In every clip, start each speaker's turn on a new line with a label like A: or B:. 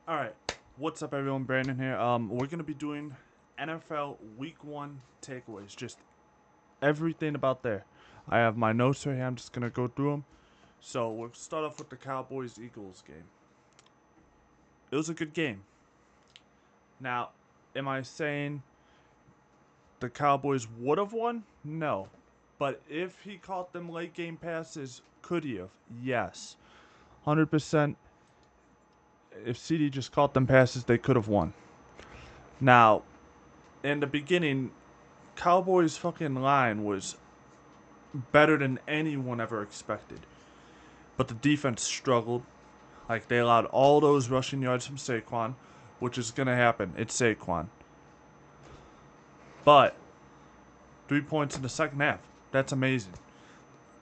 A: Alright, what's up everyone, Brandon here. We're gonna be doing NFL Week 1 takeaways, just everything about there. I have my notes right here, I'm just gonna go through them. So, we'll start off with the Cowboys-Eagles game. It was a good game. Now, am I saying the Cowboys would have won? No. But if he caught them late game passes, could he have? Yes. 100%. If CD just caught them passes, they could have won. Now, in the beginning, Cowboys' fucking line was better than anyone ever expected. But the defense struggled. Like, they allowed all those rushing yards from Saquon, which is going to happen. It's Saquon. But 3 points in the second half. That's amazing.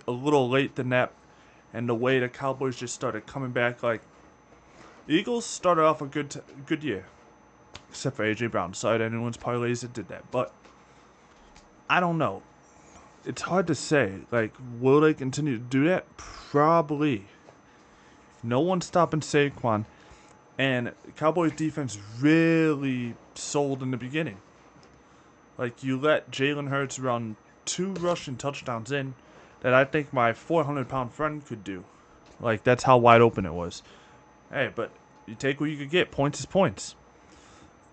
A: A little late than that. And the way the Cowboys just started coming back, like, Eagles started off a good year. Except for A.J. Brown. Sorry to anyone's parlays that did that. But I don't know. It's hard to say. Like, will they continue to do that? Probably. No one's stopping Saquon. And Cowboys defense really sold in the beginning. Like, you let Jalen Hurts run 2 rushing touchdowns in that I think my 400-pound friend could do. Like, that's how wide open it was. Hey, but you take what you could get. Points is points.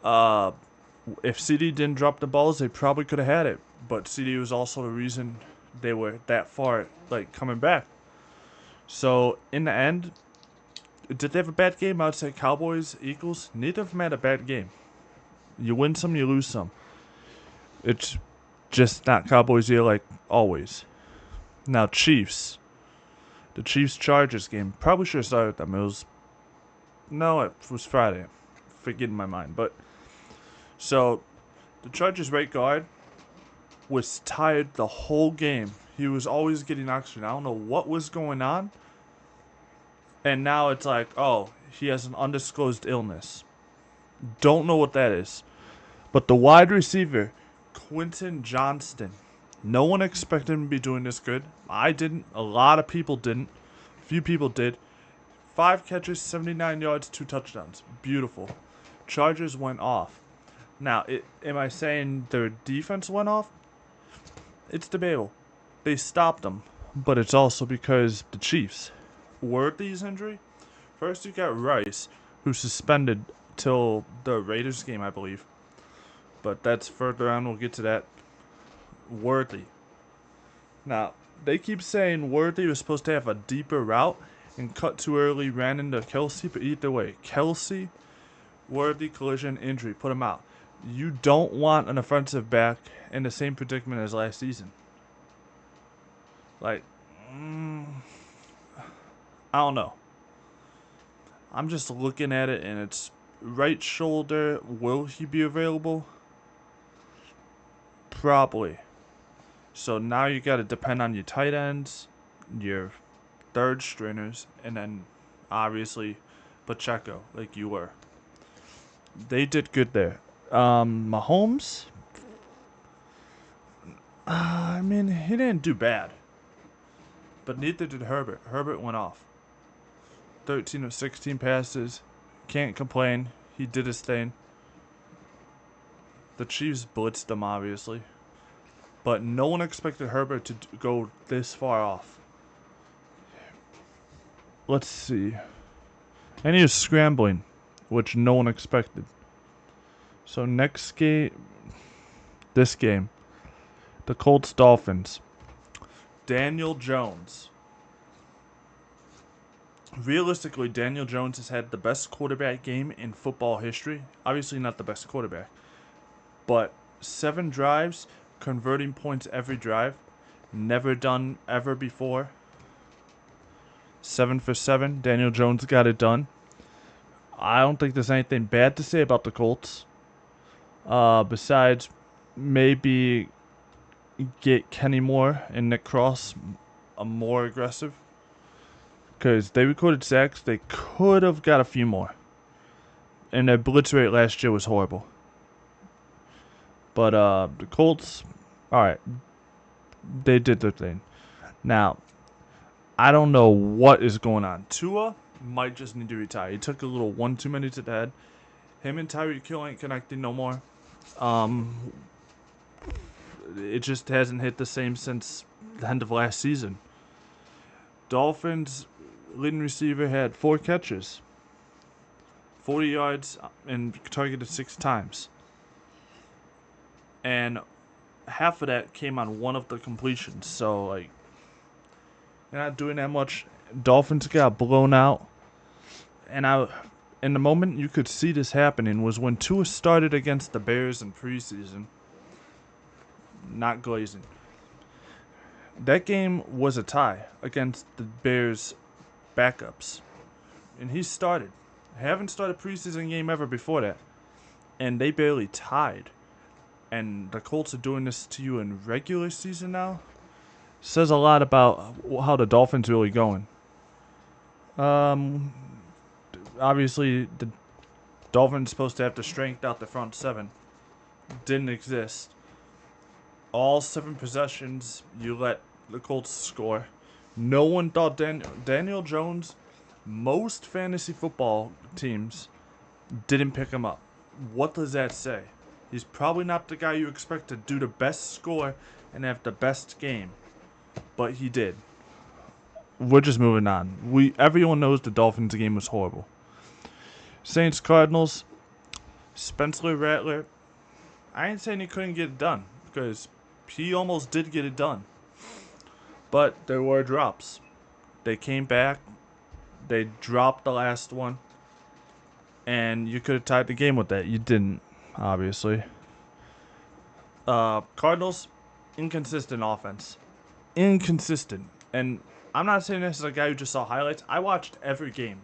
A: If CD didn't drop the balls, they probably could have had it. But CD was also the reason they were that far, like, coming back. So, in the end, did they have a bad game? I would say Cowboys, Eagles, neither of them had a bad game. You win some, you lose some. It's just not Cowboys year like always. Now, Chiefs. The Chiefs-Chargers game. Probably should have started with them. It was Friday. Forgetting my mind. But, so, the Chargers right guard was tired the whole game. He was always getting oxygen. I don't know what was going on. And now it's like, oh, he has an undisclosed illness. Don't know what that is. But the wide receiver, Quentin Johnston, no one expected him to be doing this good. I didn't. A lot of people didn't. A few people did. 5 catches, 79 yards, 2 touchdowns. Beautiful. Chargers went off. Now, am I saying their defense went off? It's debatable. They stopped them. But it's also because the Chiefs. Worthy's injury? First, you got Rice, who's suspended till the Raiders game, I believe. But that's further on. We'll get to that. Worthy. Now, they keep saying Worthy was supposed to have a deeper route and cut too early, ran into Kelsey, but either way, Kelsey, Worthy, collision, injury, put him out. You don't want an offensive back in the same predicament as last season. Like, I don't know. I'm just looking at it, and it's right shoulder. Will he be available? Probably. So now you got to depend on your tight ends, your third stringers, and then obviously Pacheco, like you were. They did good there. Mahomes, I mean, he didn't do bad, but neither did Herbert. Herbert went off. 13 of 16 passes. Can't complain. He did his thing. The Chiefs blitzed them, obviously. But no one expected Herbert to go this far off. Let's see. And he was scrambling, which no one expected. So next game, this game, the Colts Dolphins. Daniel Jones. Realistically, Daniel Jones has had the best quarterback game in football history. Obviously not the best quarterback. But 7 drives, converting points every drive. Never done ever before. 7 for 7. Daniel Jones got it done. I don't think there's anything bad to say about the Colts. Besides, maybe get Kenny Moore and Nick Cross more aggressive. Because they recorded sacks. They could have got a few more. And their blitz rate last year was horrible. But the Colts, alright, they did their thing. Now, I don't know what is going on. Tua might just need to retire. He took a little one too many to the head. Him and Tyreek Hill ain't connecting no more. It just hasn't hit the same since the end of last season. Dolphins leading receiver had 4 catches, 40 yards, and targeted 6 times. And half of that came on one of the completions. So, like, you're not doing that much. Dolphins got blown out. And in the moment you could see this happening was when Tua started against the Bears in preseason. Not glazing. That game was a tie against the Bears' backups. And he started. Haven't started a preseason game ever before that. And they barely tied. And the Colts are doing this to you in regular season now. Says a lot about how the Dolphins really going. Obviously, the Dolphins supposed to have the strength out the front 7. Didn't exist. All 7 possessions, you let the Colts score. No one thought Daniel Jones, most fantasy football teams didn't pick him up. What does that say? He's probably not the guy you expect to do the best score and have the best game. But he did. We're just moving on. Everyone knows the Dolphins game was horrible. Saints Cardinals, Spencer Rattler. I ain't saying he couldn't get it done, because he almost did get it done. But there were drops. They came back. They dropped the last one. And you could have tied the game with that. You didn't, obviously. Cardinals, inconsistent offense. Inconsistent. And I'm not saying this as a guy who just saw highlights. I watched every game.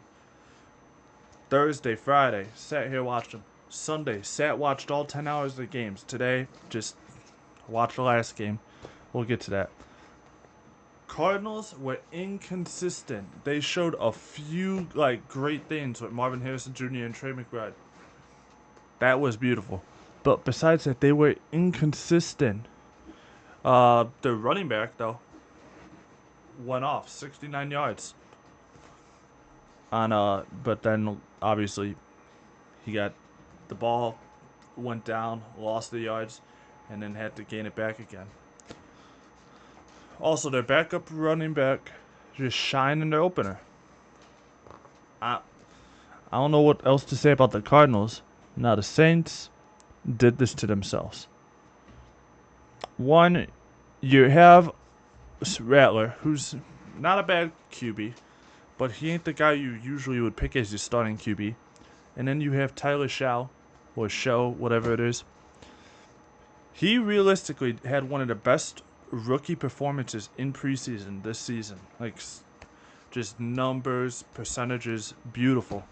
A: Thursday, Friday, sat here, watched them. Sunday, watched all 10 hours of the games. Today, just watched the last game. We'll get to that. Cardinals were inconsistent. They showed a few great things with Marvin Harrison Jr. and Trey McBride. That was beautiful. But besides that, they were inconsistent. The running back, though, went off 69 yards. But then obviously he got the ball, went down, lost the yards, and then had to gain it back again. Also, their backup running back just shined in their opener. I don't know what else to say about the Cardinals. Now the Saints did this to themselves. One, you have Rattler, who's not a bad QB, but he ain't the guy you usually would pick as your starting QB. And then you have Tyler Shaw, or Show, whatever it is. He realistically had one of the best rookie performances in preseason this season. Just numbers, percentages, beautiful.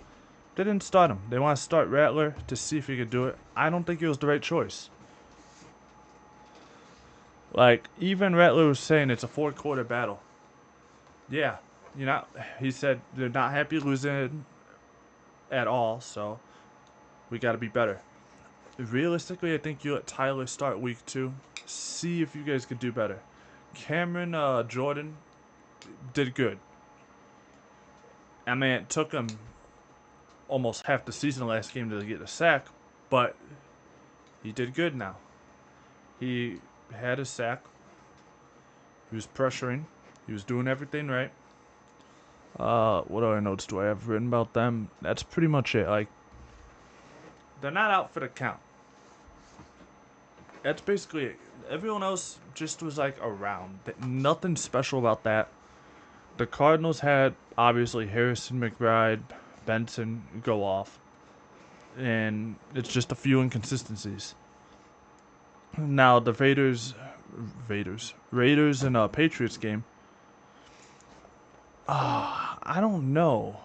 A: They didn't start him. They want to start Rattler to see if he could do it. I don't think it was the right choice. Even Rattler was saying it's a 4-quarter battle. Yeah, he said they're not happy losing at all, so we got to be better. Realistically, I think you let Tyler start week 2. See if you guys could do better. Cameron Jordan did good. I mean, it took him almost half the season last game to get a sack, but he did good now. He had a sack. He was pressuring. He was doing everything right. What other notes do I have written about them? That's pretty much it. They're not out for the count. That's basically it. Everyone else just was around. Nothing special about that. The Cardinals had obviously Harrison, McBride, Benson go off, and it's just a few inconsistencies. Now the Raiders and Patriots game. I don't know.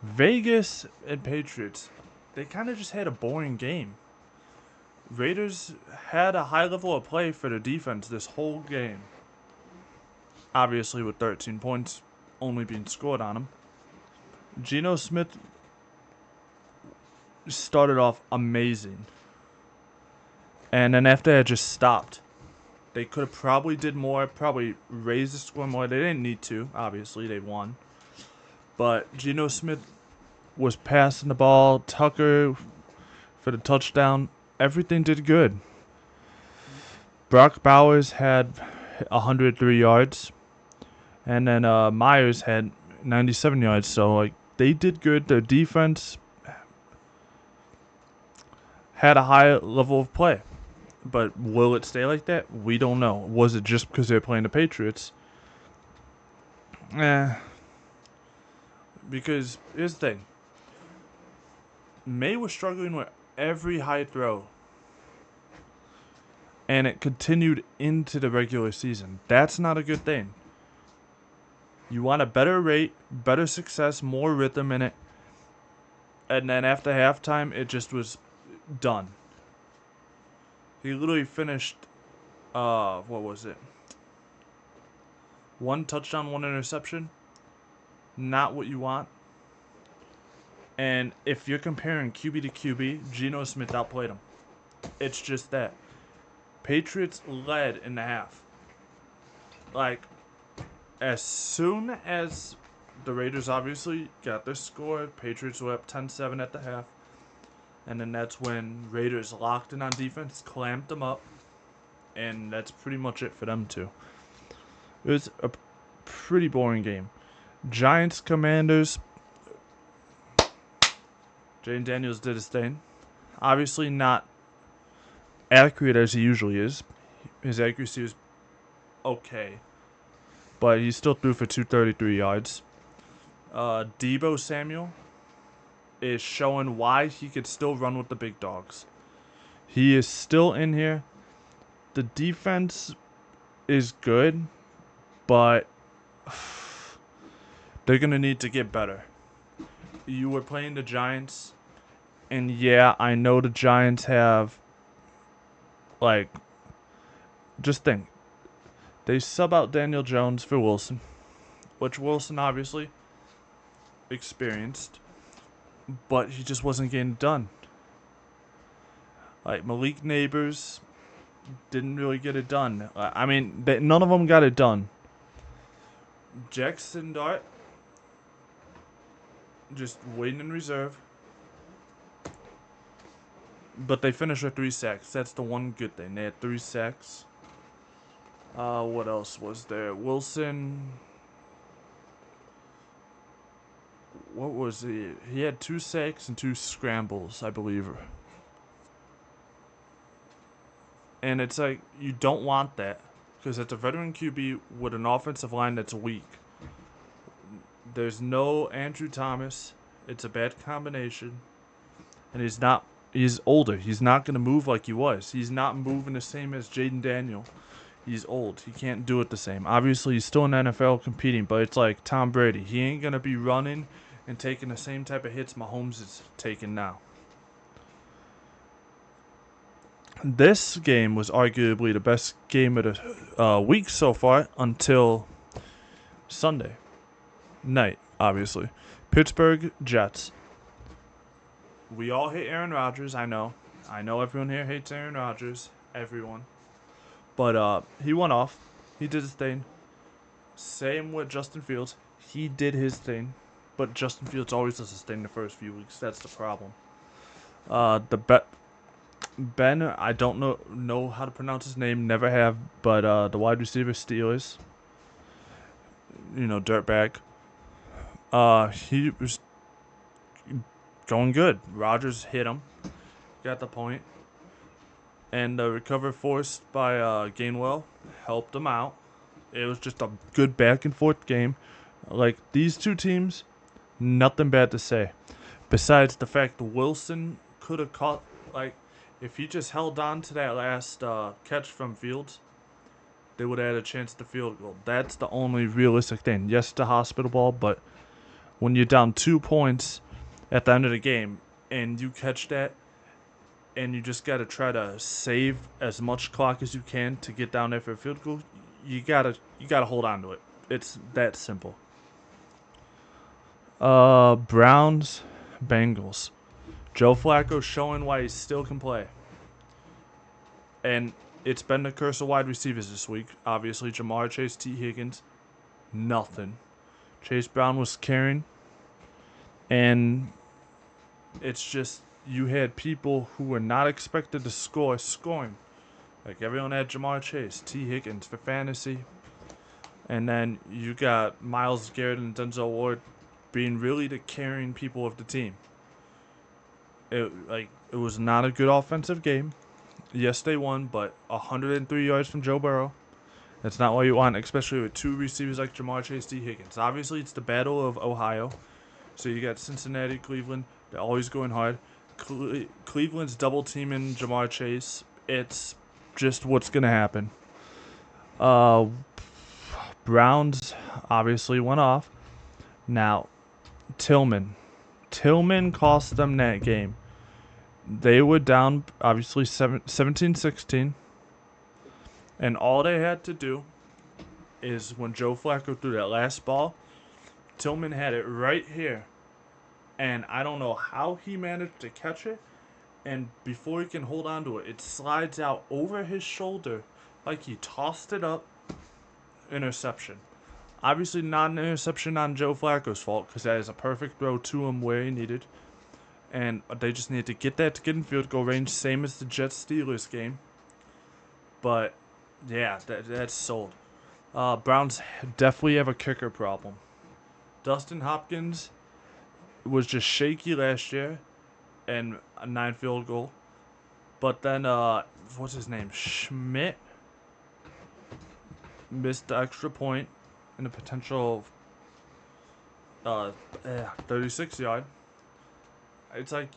A: Vegas and Patriots, they kind of just had a boring game. Raiders had a high level of play for the defense this whole game. Obviously with 13 points only being scored on them. Geno Smith started off amazing. And then after that, just stopped. They could have probably did more, probably raised the score more. They didn't need to, obviously. They won. But Geno Smith was passing the ball. Tucker for the touchdown. Everything did good. Brock Bowers had 103 yards. And then Myers had 97 yards. So like they did good. Their defense had a high level of play. But will it stay like that? We don't know. Was it just because they're playing the Patriots? Because here's the thing. May was struggling with every high throw. And it continued into the regular season. That's not a good thing. You want a better rate, better success, more rhythm in it. And then after halftime, it just was done. He literally finished, what was it? 1 touchdown, 1 interception. Not what you want. And if you're comparing QB to QB, Geno Smith outplayed him. It's just that. Patriots led in the half. Like, as soon as the Raiders obviously got their score, Patriots were up 10-7 at the half. And then that's when Raiders locked in on defense, clamped them up. And that's pretty much it for them too. It was a pretty boring game. Giants, Commanders. Jayden Daniels did his thing. Obviously not accurate as he usually is. His accuracy was okay. But he still threw for 233 yards. Deebo Samuel is showing why he could still run with the big dogs. He is still in here. The defense is good, but they're going to need to get better. You were playing the Giants, and yeah, I know the Giants have, like, just think. They sub out Daniel Jones for Wilson, which Wilson obviously experienced, but he just wasn't getting it done. Like, Malik Neighbors didn't really get it done. I mean, none of them got it done. Jackson Dart, just waiting in reserve. But they finished with 3 sacks. That's the one good thing. They had 3 sacks. What else was there? Wilson. What was he? He had 2 sacks and 2 scrambles, I believe. And it's like, you don't want that. Because it's a veteran QB with an offensive line that's weak. There's no Andrew Thomas. It's a bad combination. And he's older. He's not going to move like he was. He's not moving the same as Jayden Daniel. He's old. He can't do it the same. Obviously, he's still in the NFL competing, but it's like Tom Brady. He ain't going to be running and taking the same type of hits Mahomes is taking now. This game was arguably the best game of the week so far until Sunday night, obviously. Pittsburgh Jets. We all hate Aaron Rodgers, I know. I know everyone here hates Aaron Rodgers. Everyone. But he went off. He did his thing. Same with Justin Fields. He did his thing. But Justin Fields always does his thing the first few weeks. That's the problem. Ben, I don't know how to pronounce his name. Never have. But the wide receiver Steelers. Dirtbag. He was going good. Rodgers hit him. Got the point. And the recover forced by Gainwell helped him out. It was just a good back and forth game. Like, these two teams, nothing bad to say. Besides the fact Wilson could have caught, like, if he just held on to that last catch from Fields, they would have had a chance to field goal. That's the only realistic thing. Yes, it's a hospital ball, but when you're down 2 points at the end of the game and you catch that, and you just got to try to save as much clock as you can to get down there for a field goal, you gotta hold on to it. It's that simple. Browns, Bengals. Joe Flacco showing why he still can play. And it's been the curse of wide receivers this week. Obviously, Jamar Chase, T. Higgins, nothing. Chase Brown was carrying. And it's just you had people who were not expected to score scoring. Like everyone had Jamar Chase, T. Higgins for fantasy. And then you got Myles Garrett and Denzel Ward being really the carrying people of the team. It was not a good offensive game. Yes, they won, but 103 yards from Joe Burrow. That's not what you want, especially with two receivers like Jamar Chase, T. Higgins. Obviously, it's the Battle of Ohio. So you got Cincinnati, Cleveland. They're always going hard. Cleveland's double teaming Jamar Chase. It's just what's gonna happen. Browns obviously went off. Now, Tillman cost them that game. They were down, obviously, 17-16. And all they had to do is when Joe Flacco threw that last ball, Tillman had it right here. And I don't know how he managed to catch it. And before he can hold on to it, it slides out over his shoulder like he tossed it up. Interception. Obviously not an interception on Joe Flacco's fault because that is a perfect throw to him where he needed. And they just needed to get that to get in field goal range, same as the Jets-Steelers game. But, yeah, that's sold. Browns definitely have a kicker problem. Dustin Hopkins was just shaky last year and a 9 field goal. But then, what's his name? Schmidt missed the extra point and a potential 36 yard. It's like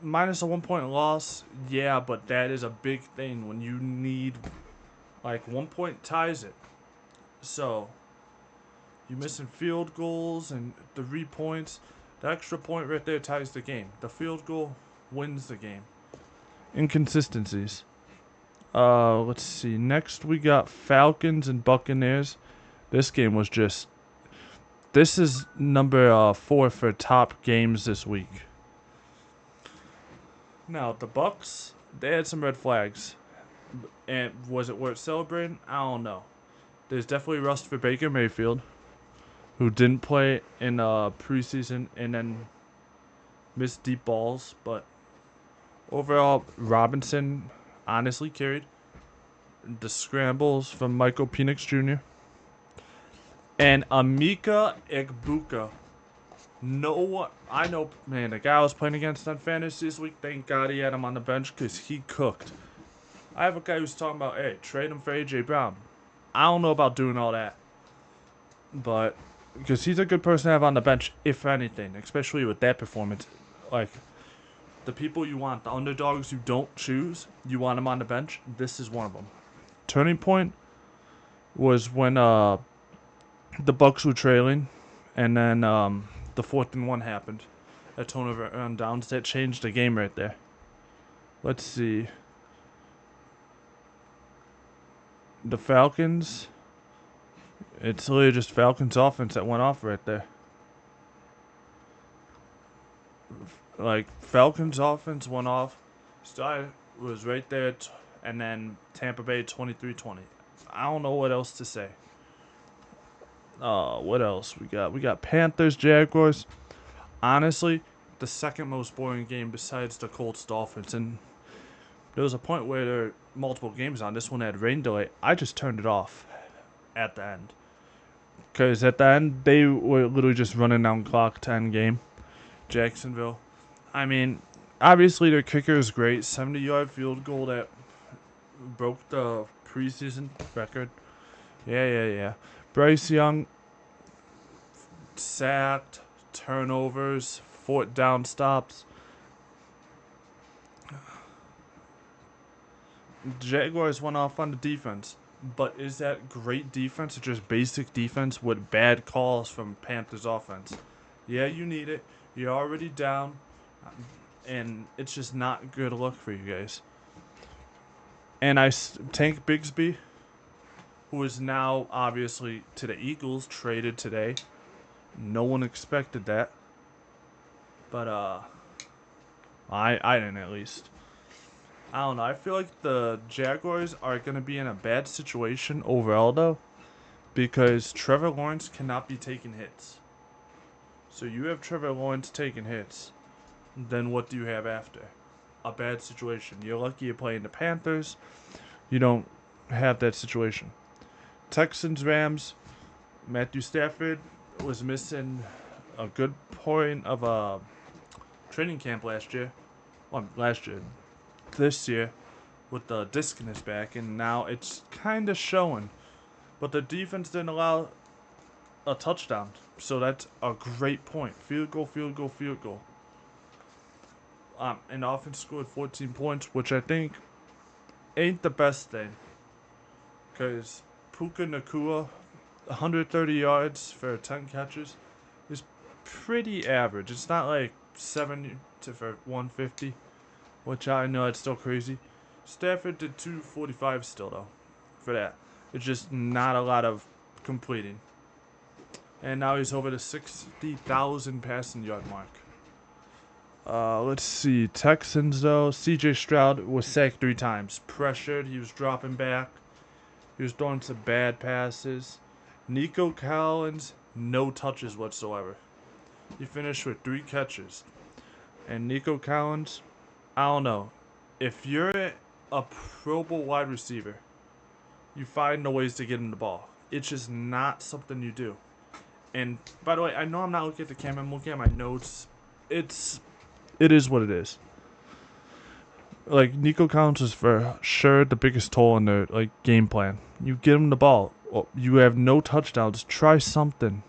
A: minus a 1 point loss. Yeah, but that is a big thing when you need like 1 point ties it. So you missing field goals and 3 points. The extra point right there ties the game. The field goal wins the game. Inconsistencies. Let's see. Next we got Falcons and Buccaneers. This game was just. This is number 4 for top games this week. Now the Bucks, they had some red flags, and was it worth celebrating? I don't know. There's definitely rust for Baker Mayfield, who didn't play in preseason and then missed deep balls. But overall, Robinson honestly carried. The scrambles from Michael Penix Jr. and Emeka Egbuka. I know, man, the guy I was playing against on fantasy this week, thank God he had him on the bench because he cooked. I have a guy who's talking about, hey, trade him for A.J. Brown. I don't know about doing all that. But, because he's a good person to have on the bench, if anything, especially with that performance. Like, the people you want, the underdogs you don't choose, you want them on the bench. This is one of them. Turning point was when the Bucks were trailing, and then the 4th and 1 happened. A turnover on downs that changed the game right there. Let's see. The Falcons. It's literally just Falcons offense that went off right there. Like, Falcons offense went off. Started was right there, and then Tampa Bay 23-20. I don't know what else to say. What else we got? We got Panthers, Jaguars. Honestly, the second most boring game besides the Colts Dolphins. And there was a point where there were multiple games on. This one had rain delay. I just turned it off at the end. Because at the end, they were literally just running down clock to end game. Jacksonville. I mean, obviously their kicker is great. 70-yard field goal that broke the preseason record. Yeah. Bryce Young, sacked, turnovers, 4th down stops. Jaguars went off on the defense. But is that great defense or just basic defense with bad calls from Panthers offense? Yeah, you need it. You're already down. And it's just not good luck for you guys. And Tank Bigsby, who is now obviously to the Eagles, traded today. No one expected that. But I didn't, at least. I don't know. I feel like the Jaguars are going to be in a bad situation overall, though, because Trevor Lawrence cannot be taking hits. So you have Trevor Lawrence taking hits. Then what do you have after? A bad situation. You're lucky you're playing the Panthers. You don't have that situation. Texans, Rams, Matthew Stafford was missing a good point of a training camp last year. Well, last year. This year, with the disc in his back, and now it's kind of showing. But the defense didn't allow a touchdown, so that's a great point. Field goal, field goal, field goal. And the offense scored 14 points, which I think ain't the best thing. Because Puka Nacua, 130 yards for 10 catches, is pretty average. It's not like 70 for 150, which I know it's still crazy. Stafford did 245 still, though, for that. It's just not a lot of completing. And now he's over the 60,000 passing yard mark. Let's see. Texans, though. CJ Stroud was sacked 3 times. Pressured. He was dropping back. He was throwing some bad passes. Nico Collins, no touches whatsoever. He finished with 3 catches. And Nico Collins, I don't know. If you're a Pro Bowl wide receiver, you find no ways to get him the ball. It's just not something you do. And by the way, I know I'm not looking at the camera. I'm looking at my notes. It is what it is. Like, Nico Collins is for sure the biggest toll in their game plan. You get him the ball. Well, you have no touchdowns. Try something.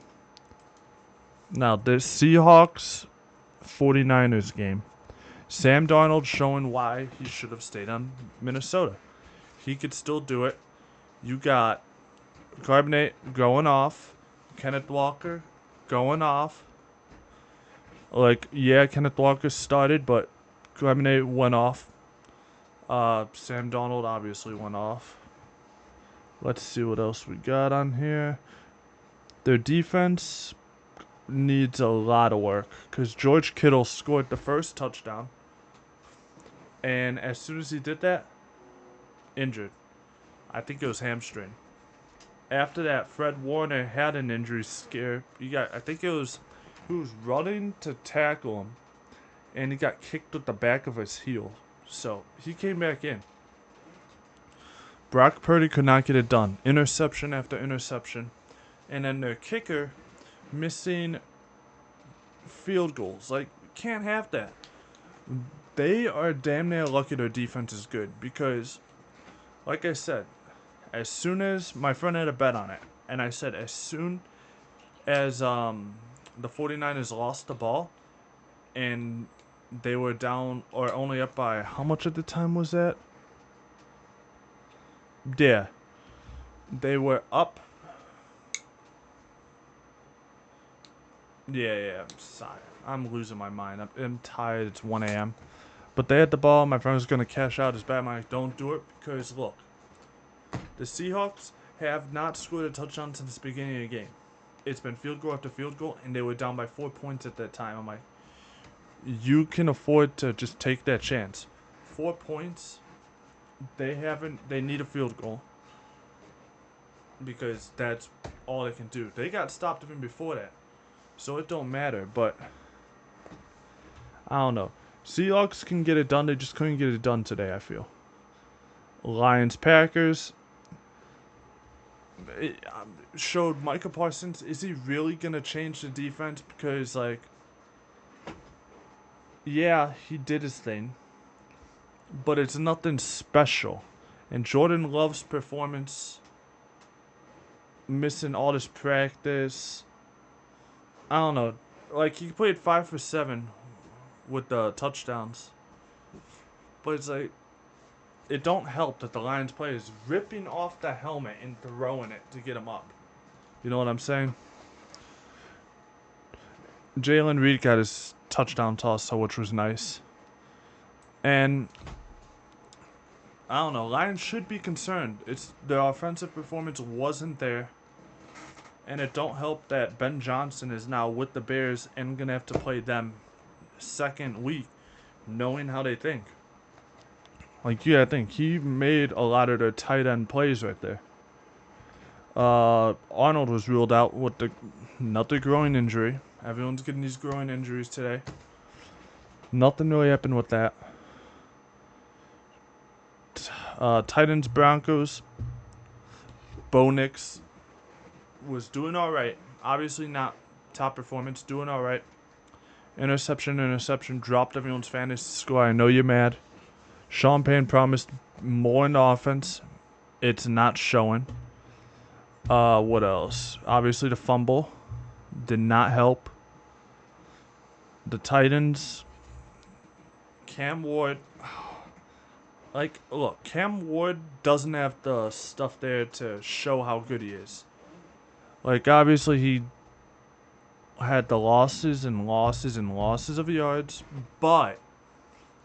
A: Now, the Seahawks 49ers game. Sam Darnold showing why he should have stayed on Minnesota. He could still do it. You got Carbonate going off. Kenneth Walker going off. Kenneth Walker started, but Carbonate went off. Sam Darnold obviously went off. Let's see what else we got on here. Their defense needs a lot of work because George Kittle scored the first touchdown. And as soon as he did that, injured. I think it was hamstring. After that, Fred Warner had an injury scare. He was running to tackle him, and he got kicked with the back of his heel. So he came back in. Brock Purdy could not get it done. Interception after interception. And then their kicker missing field goals. Can't have that. They are damn near lucky their defense is good because, like I said, as soon as my friend had a bet on it, and I said as soon as the 49ers lost the ball and they were down or only up by how much at the time was that? Yeah. They were up. Yeah, I'm sorry. I'm losing my mind. I'm tired. It's 1 a.m. But they had the ball. My friend was going to cash out his bet. I'm like, don't do it because, look, the Seahawks have not scored a touchdown since the beginning of the game. It's been field goal after field goal, and they were down by 4 points at that time. I'm like, you can afford to just take that chance. 4 points. They need a field goal because that's all they can do. They got stopped even before that, so it don't matter. But I don't know. Seahawks can get it done. They just couldn't get it done today, I feel. Lions, Packers. It showed Micah Parsons. Is he really going to change the defense? Because, yeah, he did his thing. But it's nothing special. And Jordan Love's performance, missing all this practice. I don't know. He played 5 for 7 with the touchdowns. But it's it don't help that the Lions player is ripping off the helmet and throwing it to get him up. You know what I'm saying? Jalen Reed got his touchdown toss, which was nice. And I don't know. Lions should be concerned. Their offensive performance wasn't there. And it don't help that Ben Johnson is now with the Bears and going to have to play them second week, knowing how they think. I think he made a lot of their tight end plays right there. Arnold was ruled out with another groin injury. Everyone's getting these groin injuries today. Nothing really happened with that. Titans, Broncos. Bo Nix was doing all right. Obviously not top performance, doing all right. Interception, dropped everyone's fantasy score. I know you're mad. Sean Payne promised more in the offense. It's not showing. What else? Obviously the fumble did not help. The Titans, Cam Ward. Like, look, Cam Ward doesn't have the stuff there to show how good he is. Like, obviously he had the losses of yards, but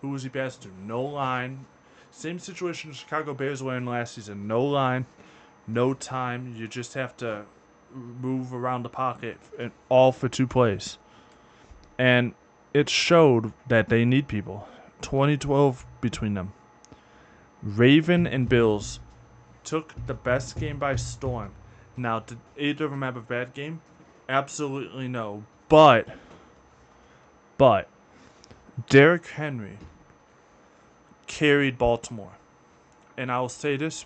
A: who was he passing to? No line. Same situation the Chicago Bears were in last season. No line, no time. You just have to move around the pocket, and all for 2 plays. And it showed that they need people. 2012 between them. Raven and Bills took the best game by storm. Now, did either of them have a bad game? Absolutely no. But Derrick Henry carried Baltimore. And I will say this,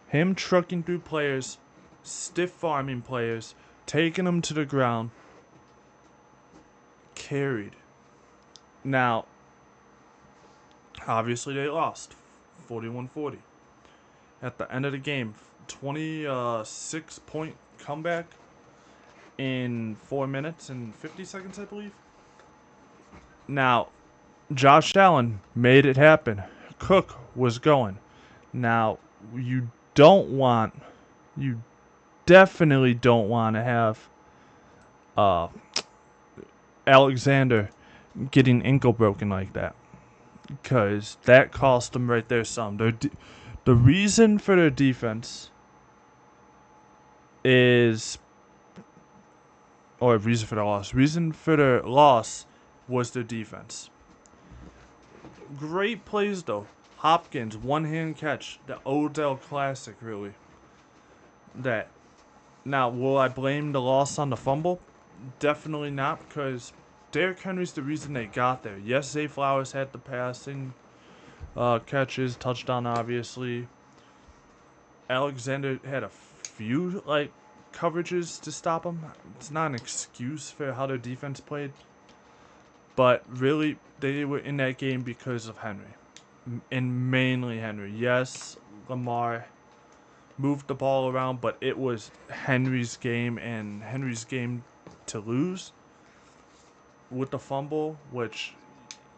A: him trucking through players, stiff arming players, taking them to the ground, carried. Now, obviously they lost 41-40. At the end of the game, 26-point comeback in 4 minutes and 50 seconds, I believe. Now, Josh Allen made it happen. Cook was going. Now, you definitely don't want to have Alexander getting ankle broken like that, because that cost them right there some. The reason for their defense is, or reason for their loss. Reason for their loss was their defense. Great plays though. Hopkins, one-hand catch, the Odell Classic, really. That. Now, will I blame the loss on the fumble? Definitely not, because Derrick Henry's the reason they got there. Yes, Zay Flowers had the passing catches, touchdown, obviously. Alexander had a few coverages to stop him. It's not an excuse for how their defense played, but really they were in that game because of Henry, and mainly Henry. Yes, Lamar moved the ball around, but it was Henry's game, and Henry's game to lose with the fumble, which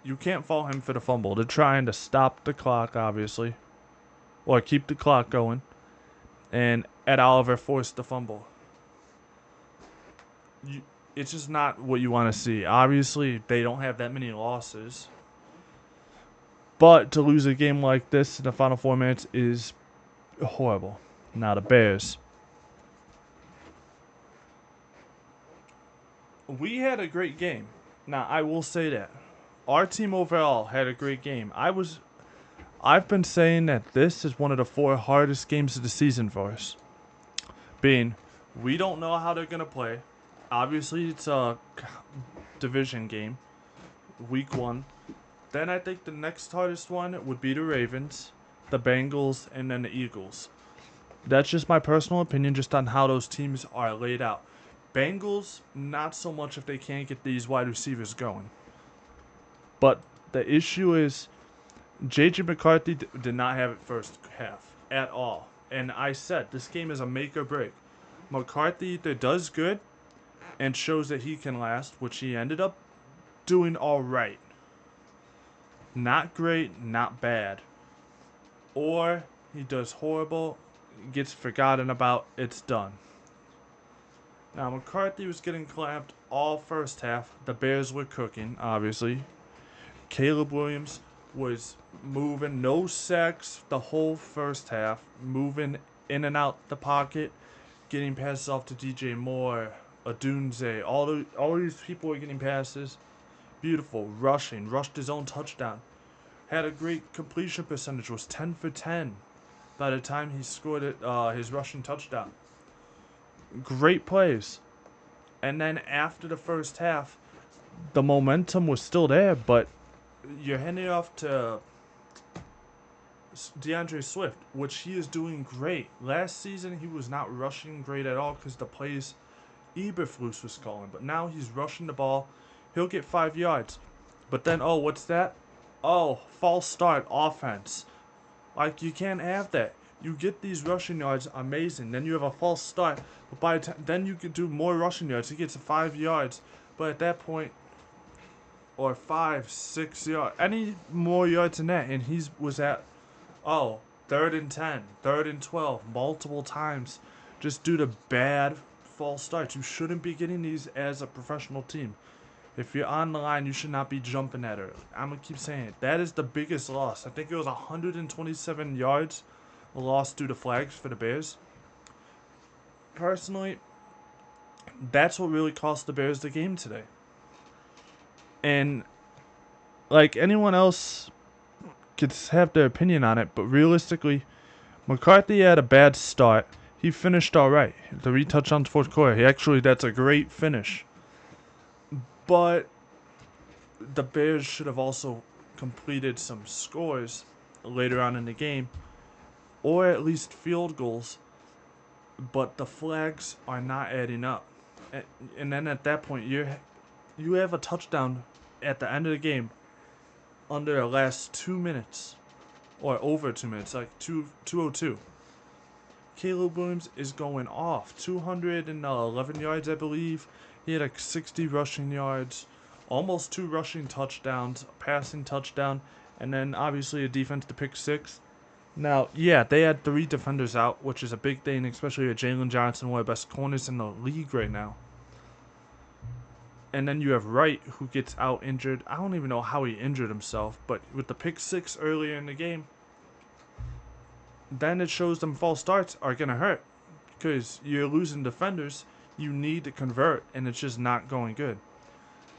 A: you can't fault him for the fumble. They're trying to stop the clock, obviously, or keep the clock going, and Ed Oliver forced the fumble. It's just not what you want to see. Obviously, they don't have that many losses, but to lose a game like this in the final 4 minutes is horrible. Now the Bears. We had a great game. Now I will say that our team overall had a great game. I've been saying that this is one of the 4 hardest games of the season for us. Being, we don't know how they're gonna play. Obviously, it's a division game, week 1. Then I think the next hardest one would be the Ravens, the Bengals, and then the Eagles. That's just my personal opinion, just on how those teams are laid out. Bengals, not so much if they can't get these wide receivers going. But the issue is, J.J. McCarthy did not have it first half at all. And I said, this game is a make or break. McCarthy either does good and shows that he can last, which he ended up doing all right. Not great, not bad. Or he does horrible, gets forgotten about, it's done. Now, McCarthy was getting clamped all first half. The Bears were cooking, obviously. Caleb Williams was moving, no sacks the whole first half, moving in and out the pocket, getting passes off to DJ Moore, Adunze, all these people were getting passes. Beautiful, rushed his own touchdown. Had a great completion percentage, was 10 for 10 by the time he scored his rushing touchdown. Great plays. And then after the first half, the momentum was still there, but you're handing it off to DeAndre Swift, which he is doing great. Last season, he was not rushing great at all because the plays Eberflus was calling. But now he's rushing the ball. He'll get 5 yards. But then, oh, what's that? Oh, false start offense. Like, you can't have that. You get these rushing yards, amazing. Then you have a false start. But by then you can do more rushing yards. He gets 5 yards. But at that point, or 5, 6 yards, any more yards than that, and he was at, oh, 3rd and 10, 3rd and 12, multiple times, just due to bad false starts. You shouldn't be getting these as a professional team. If you're on the line, you should not be jumping at her. I'm going to keep saying it. That is the biggest loss. I think it was 127 yards lost due to flags for the Bears. Personally, that's what really cost the Bears the game today. And, like, anyone else could have their opinion on it, but realistically, McCarthy had a bad start. He finished alright. 3 touchdowns fourth quarter. That's a great finish. But the Bears should have also completed some scores later on in the game, or at least field goals. But the flags are not adding up. And then at that point, you have a touchdown at the end of the game under the last 2 minutes, or over 2 minutes, like 2:02. Caleb Williams is going off. 211 yards, I believe. He had like 60 rushing yards, almost 2 rushing touchdowns, a passing touchdown, and then obviously a defense to pick 6. Now, yeah, they had 3 defenders out, which is a big thing, especially with Jalen Johnson, one of the best corners in the league right now. And then you have Wright, who gets out injured. I don't even know how he injured himself, but with the pick 6 earlier in the game, then it shows them false starts are going to hurt. Because you're losing defenders, you need to convert, and it's just not going good.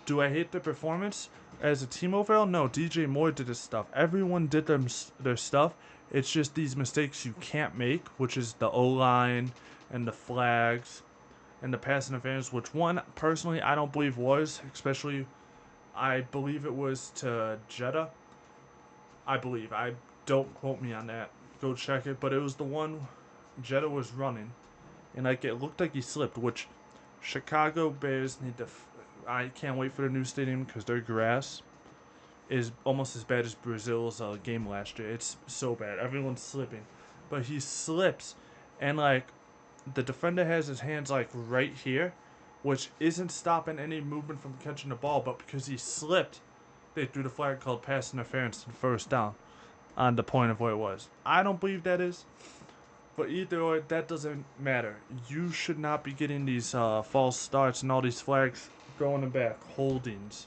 A: Do I hate their performance as a team overall? No, DJ Moore did his stuff. Everyone did their stuff. It's just these mistakes you can't make, which is the O-line and the flags and the pass interference, which one, personally, I don't believe was, especially, I believe it was to Jetta. I believe. Don't quote me on that. Go check it. But it was the one Jetta was running, and like it looked like he slipped, which Chicago Bears need to... I can't wait for the new stadium because their grass is almost as bad as Brazil's game last year. It's so bad. Everyone's slipping. But he slips, and like the defender has his hands like right here, which isn't stopping any movement from catching the ball, but because he slipped, they threw the flag called pass interference and first down on the point of where it was. I don't believe that is, but either or, that doesn't matter. You should not be getting these false starts and all these flags going back, holdings.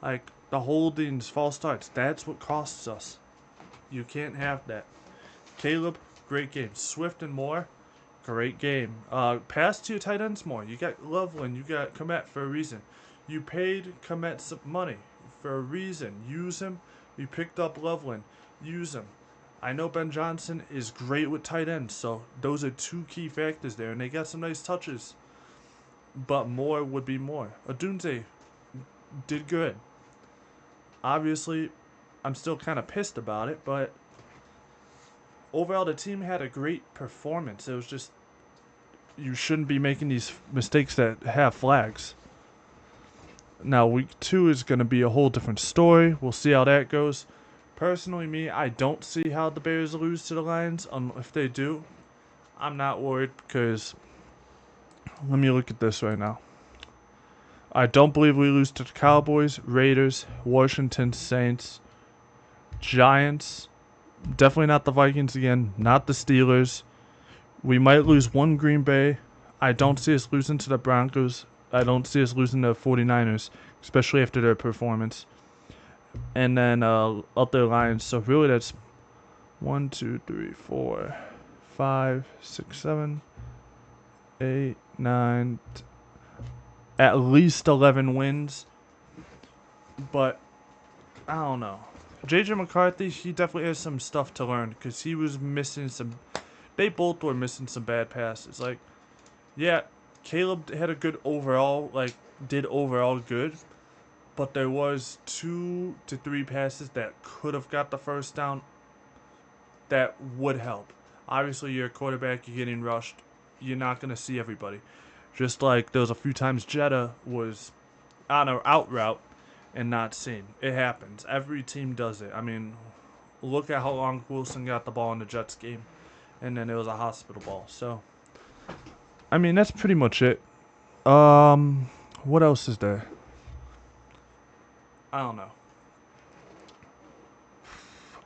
A: Like, the holdings, false starts, that's what costs us. You can't have that. Caleb, great game. Swift and Moore, great game. Pass to your tight ends more. You got Loveland, you got Kmet for a reason. You paid Kmet some money for a reason. Use him. You picked up Loveland. Use him. I know Ben Johnson is great with tight ends, so those are 2 key factors there, and they got some nice touches. But more would be more. Odunze did good. Obviously, I'm still kind of pissed about it, but overall, the team had a great performance. It was just, you shouldn't be making these mistakes that have flags. Now, week 2 is going to be a whole different story. We'll see how that goes. Personally, me, I don't see how the Bears lose to the Lions. If they do, I'm not worried because, let me look at this right now. I don't believe we lose to the Cowboys, Raiders, Washington, Saints, Giants. Definitely not the Vikings again. Not the Steelers. We might lose one Green Bay. I don't see us losing to the Broncos. I don't see us losing to the 49ers, especially after their performance. And then other Lions. So really that's 1, 2, 3, 4, 5, 6, 7, 8, 9, at least 11 wins. But I don't know. JJ McCarthy, he definitely has some stuff to learn because he was missing some... They both were missing some bad passes. Like, yeah, Caleb had a good overall, did overall good, but there was 2 to 3 passes that could have got the first down that would help. Obviously, you're a quarterback, you're getting rushed, you're not going to see everybody. Just like there was a few times Jetta was on an out route and not seen. It happens. Every team does it. I mean, look at how long Wilson got the ball in the Jets game, and then it was a hospital ball. So, I mean, that's pretty much it. What else is there? I don't know.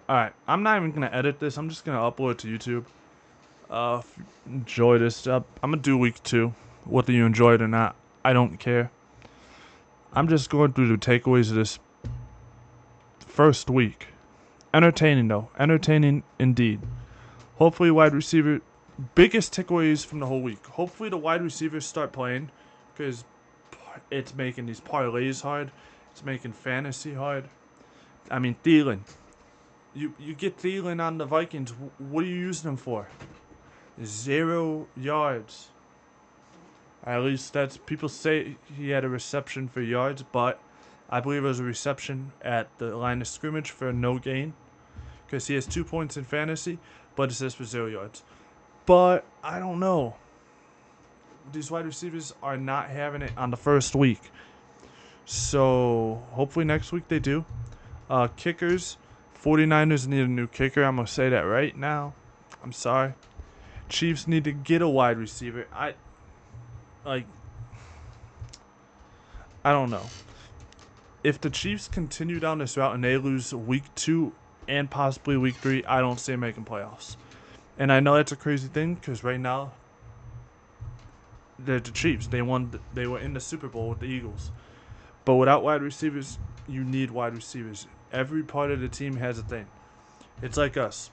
A: Alright, I'm not even gonna edit this. I'm just gonna upload it to YouTube. If you enjoy this, I'm gonna do week 2. Whether you enjoy it or not, I don't care. I'm just going through the takeaways of this first week. Entertaining though. Entertaining indeed. Hopefully wide receiver, biggest takeaways from the whole week. Hopefully the wide receivers start playing, because it's making these parlays hard. It's making fantasy hard. I mean, Thielen. You get Thielen on the Vikings. What are you using him for? 0 yards. At least that's, people say he had a reception for yards, but I believe it was a reception at the line of scrimmage for no gain, because he has 2 points in fantasy, but it says for 0 yards. But I don't know. These wide receivers are not having it on the first week. So hopefully next week they do. Kickers. 49ers need a new kicker. I'm going to say that right now. I'm sorry. Chiefs need to get a wide receiver. I don't know. If the Chiefs continue down this route and they lose week 2 and possibly week 3, I don't see them making playoffs. And I know that's a crazy thing, because right now they're the Chiefs. They were in the Super Bowl with the Eagles. But without wide receivers, you need wide receivers. Every part of the team has a thing. It's like us.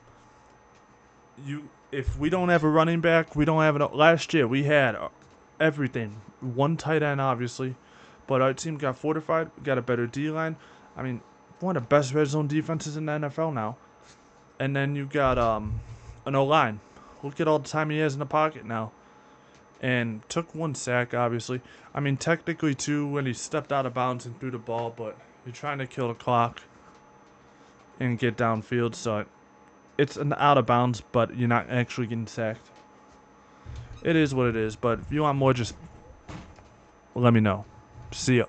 A: If we don't have a running back, we don't have an. Last year we had everything. 1 tight end, obviously, but our team got fortified. We got a better D line. I mean, one of the best red zone defenses in the NFL now. And then you got an O line. Look at all the time he has in the pocket now. And took 1 sack, obviously. I mean, technically 2 when he stepped out of bounds and threw the ball, but you're trying to kill the clock and get downfield, so it's an out of bounds, but you're not actually getting sacked. It is what it is, but if you want more, just let me know. See ya.